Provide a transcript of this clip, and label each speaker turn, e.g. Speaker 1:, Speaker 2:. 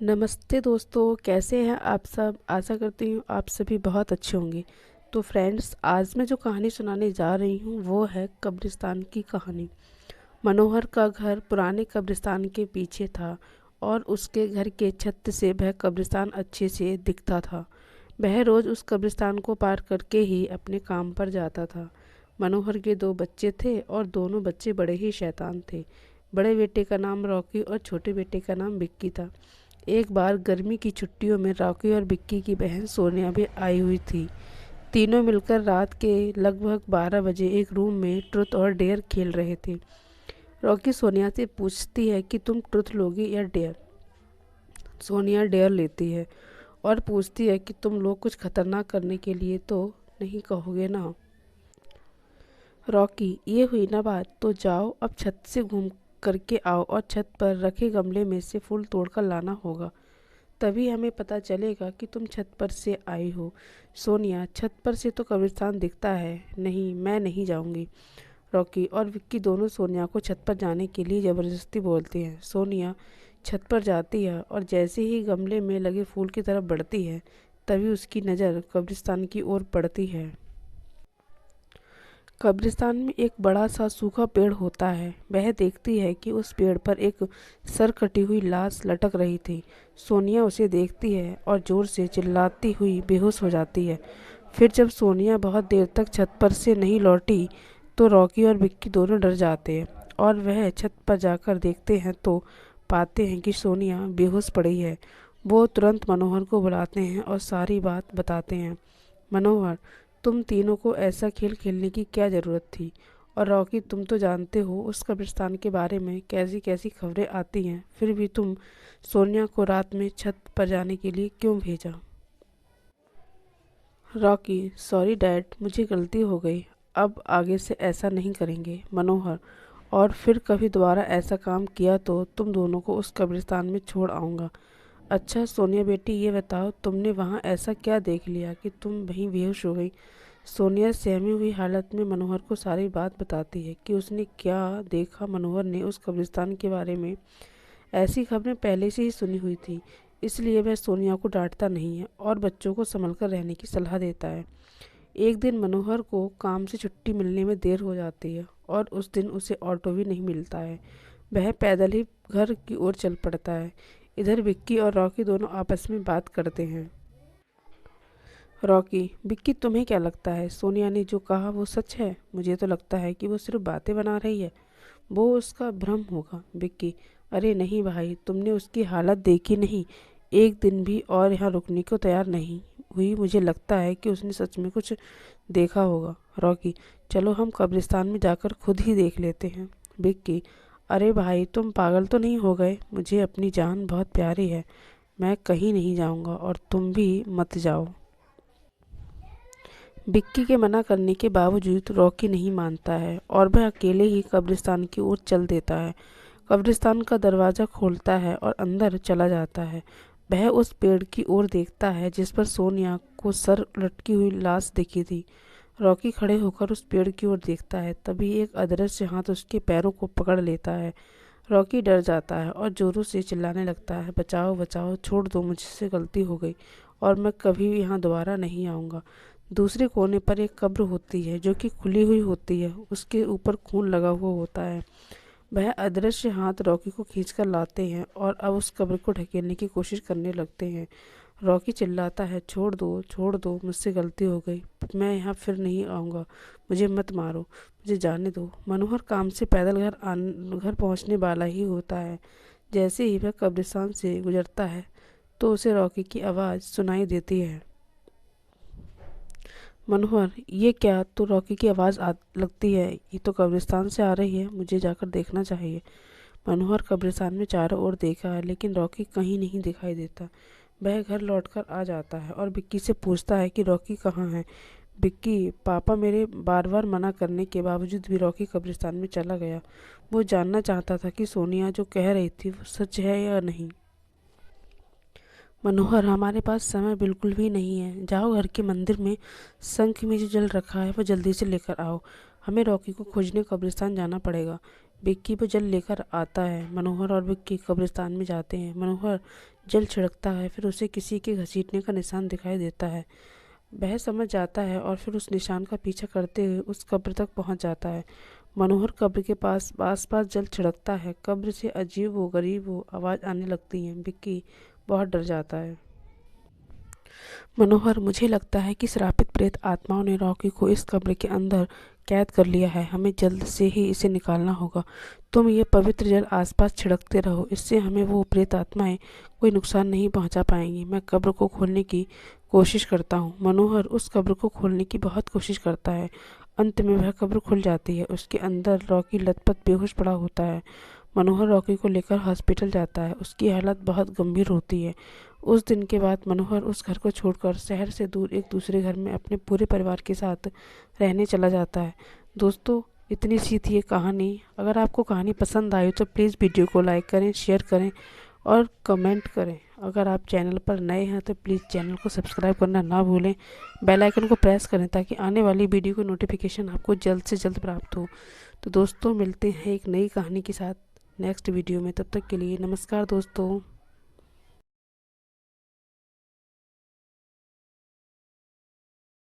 Speaker 1: नमस्ते दोस्तों, कैसे हैं आप सब। आशा करती हूँ आप सभी बहुत अच्छे होंगे। तो फ्रेंड्स, आज मैं जो कहानी सुनाने जा रही हूँ वो है कब्रिस्तान की कहानी। मनोहर का घर पुराने कब्रिस्तान के पीछे था और उसके घर के छत से वह कब्रिस्तान अच्छे से दिखता था। वह रोज़ उस कब्रिस्तान को पार करके ही अपने काम पर जाता था। मनोहर के दो बच्चे थे और दोनों बच्चे बड़े ही शैतान थे। बड़े बेटे का नाम रॉकी और छोटे बेटे का नाम विक्की था। एक बार गर्मी की छुट्टियों में रॉकी और विक्की की बहन सोनिया भी आई हुई थी। तीनों मिलकर रात के लगभग 12 बजे एक रूम में ट्रुथ और डेयर खेल रहे थे। रॉकी सोनिया से पूछती है कि तुम ट्रुथ लोगी या डेयर। सोनिया डेयर लेती है और पूछती है कि तुम लोग कुछ खतरनाक करने के लिए तो नहीं कहोगे ना। रॉकी, ये हुई ना बात, तो जाओ अब छत से घूम करके आओ और छत पर रखे गमले में से फूल तोड़कर लाना होगा, तभी हमें पता चलेगा कि तुम छत पर से आई हो। सोनिया, छत पर से तो कब्रिस्तान दिखता है। नहीं, मैं नहीं जाऊंगी। रॉकी और विक्की दोनों सोनिया को छत पर जाने के लिए ज़बरदस्ती बोलते हैं। सोनिया छत पर जाती है और जैसे ही गमले में लगे फूल की तरफ बढ़ती है तभी उसकी नज़र कब्रिस्तान की ओर पड़ती है। कब्रिस्तान में एक बड़ा सा सूखा पेड़ होता है। वह देखती है कि उस पेड़ पर एक सर कटी हुई लाश लटक रही थी। सोनिया उसे देखती है और ज़ोर से चिल्लाती हुई बेहोश हो जाती है। फिर जब सोनिया बहुत देर तक छत पर से नहीं लौटी तो रॉकी और विक्की दोनों डर जाते हैं और वह छत पर जाकर देखते हैं तो पाते हैं कि सोनिया बेहोश पड़ी है। वो तुरंत मनोहर को बुलाते हैं और सारी बात बताते हैं। मनोहर, तुम तीनों को ऐसा खेल खेलने की क्या ज़रूरत थी? और रॉकी, तुम तो जानते हो उस कब्रिस्तान के बारे में कैसी कैसी खबरें आती हैं, फिर भी तुम सोनिया को रात में छत पर जाने के लिए क्यों भेजा? रॉकी, सॉरी डैड, मुझे गलती हो गई। अब आगे से ऐसा नहीं करेंगे। मनोहर, और फिर कभी दोबारा ऐसा काम किया तो तुम दोनों को उस कब्रिस्तान में छोड़ आऊँगा। अच्छा सोनिया बेटी, ये बताओ तुमने वहाँ ऐसा क्या देख लिया कि तुम वहीं बेहोश हो गई? सोनिया सहमी हुई हालत में मनोहर को सारी बात बताती है कि उसने क्या देखा। मनोहर ने उस कब्रिस्तान के बारे में ऐसी खबरें पहले से ही सुनी हुई थी, इसलिए वह सोनिया को डांटता नहीं है और बच्चों को संभल कर रहने की सलाह देता है। एक दिन मनोहर को काम से छुट्टी मिलने में देर हो जाती है और उस दिन उसे ऑटो भी नहीं मिलता है। वह पैदल ही घर की ओर चल पड़ता है। इधर विक्की और रॉकी दोनों आपस में बात करते हैं। रॉकी, विक्की, तुम्हें क्या लगता है सोनिया ने जो कहा वो सच है? मुझे तो लगता है कि वो सिर्फ बातें बना रही है। वो उसका भ्रम होगा। विक्की, अरे नहीं भाई, तुमने उसकी हालत देखी नहीं, एक दिन भी और यहाँ रुकने को तैयार नहीं हुई। मुझे लगता है कि उसने सच में कुछ देखा होगा। रॉकी, चलो हम कब्रिस्तान में जाकर खुद ही देख लेते हैं। विक्की, अरे भाई, तुम पागल तो नहीं हो गए? मुझे अपनी जान बहुत प्यारी है। मैं कहीं नहीं जाऊँगा और तुम भी मत जाओ। विक्की के मना करने के बावजूद रॉकी नहीं मानता है और वह अकेले ही कब्रिस्तान की ओर चल देता है। कब्रिस्तान का दरवाज़ा खोलता है और अंदर चला जाता है। वह उस पेड़ की ओर देखता है जिस पर सोनिया को सर लटकी हुई लाश दिखी थी। रॉकी खड़े होकर उस पेड़ की ओर देखता है, तभी एक अदृश्य हाथ उसके पैरों को पकड़ लेता है। रॉकी डर जाता है और जोरों से चिल्लाने लगता है, बचाओ बचाओ, छोड़ दो, मुझसे गलती हो गई और मैं कभी भी यहाँ दोबारा नहीं आऊँगा। दूसरे कोने पर एक कब्र होती है जो कि खुली हुई होती है, उसके ऊपर खून लगा हुआ होता है। वह अदृश्य हाथ रॉकी को खींचकर लाते हैं और अब उस कब्र को ढकेलने की कोशिश करने लगते हैं। रॉकी चिल्लाता है, छोड़ दो, मुझसे गलती हो गई, मैं यहाँ फिर नहीं आऊँगा, मुझे मत मारो, मुझे जाने दो। मनोहर काम से पैदल घर पहुँचने वाला ही होता है। जैसे ही वह कब्रिस्तान से गुजरता है तो उसे रॉकी की आवाज़ सुनाई देती है। मनोहर, ये क्या? तो रॉकी की आवाज़ लगती है, ये तो कब्रिस्तान से आ रही है, मुझे जाकर देखना चाहिए। मनोहर कब्रिस्तान में चारों ओर देखा है लेकिन रॉकी कहीं नहीं दिखाई देता। वह घर लौटकर आ जाता है और विक्की से पूछता है कि रॉकी कहाँ है। विक्की, पापा मेरे बार बार मना करने के बावजूद भी रॉकी कब्रिस्तान में चला गया। वो जानना चाहता था कि सोनिया जो कह रही थी वो सच है या नहीं। मनोहर, हमारे पास समय बिल्कुल भी नहीं है। जाओ घर के मंदिर में शंख में जो जल रखा है वो जल्दी से लेकर आओ। हमें रॉकी को खोजने कब्रिस्तान जाना पड़ेगा। विक्की वो जल लेकर आता है। मनोहर और विक्की कब्रिस्तान में जाते हैं। मनोहर जल छिड़कता है, फिर उसे किसी के घसीटने का निशान दिखाई देता है। वह समझ जाता है और फिर उस निशान का पीछा करते हुए उस कब्र तक पहुंच जाता है। मनोहर कब्र के पास आस-पास जल छिड़कता है। कब्र से अजीब व गरीब वो आवाज़ आने लगती है। विक्की बहुत डर जाता है। मनोहर, मुझे लगता है कि श्रापित प्रेत आत्माओं ने रॉकी को इस कब्र के अंदर कैद कर लिया है। हमें जल्द से ही इसे निकालना होगा। तुम ये पवित्र जल आसपास छिड़कते रहो, इससे हमें वो प्रेत आत्माएं कोई नुकसान नहीं पहुंचा पाएंगी। मैं कब्र को खोलने की कोशिश करता हूँ। मनोहर उस कब्र को खोलने की बहुत कोशिश करता है। अंत में वह कब्र खुल जाती है। उसके अंदर रॉकी लथपथ बेहोश पड़ा होता है। मनोहर रॉकी को लेकर हॉस्पिटल जाता है। उसकी हालत बहुत गंभीर होती है। उस दिन के बाद मनोहर उस घर को छोड़कर शहर से दूर एक दूसरे घर में अपने पूरे परिवार के साथ रहने चला जाता है। दोस्तों, इतनी सी थी ये कहानी। अगर आपको कहानी पसंद आई तो प्लीज़ वीडियो को लाइक करें, शेयर करें और कमेंट करें। अगर आप चैनल पर नए हैं तो प्लीज़ चैनल को सब्सक्राइब करना ना भूलें। बेल आइकन को प्रेस करें ताकि आने वाली वीडियो की नोटिफिकेशन आपको जल्द से जल्द प्राप्त हो। तो दोस्तों, मिलते हैं एक नई कहानी के साथ नेक्स्ट वीडियो में। तब तक के लिए नमस्कार दोस्तों।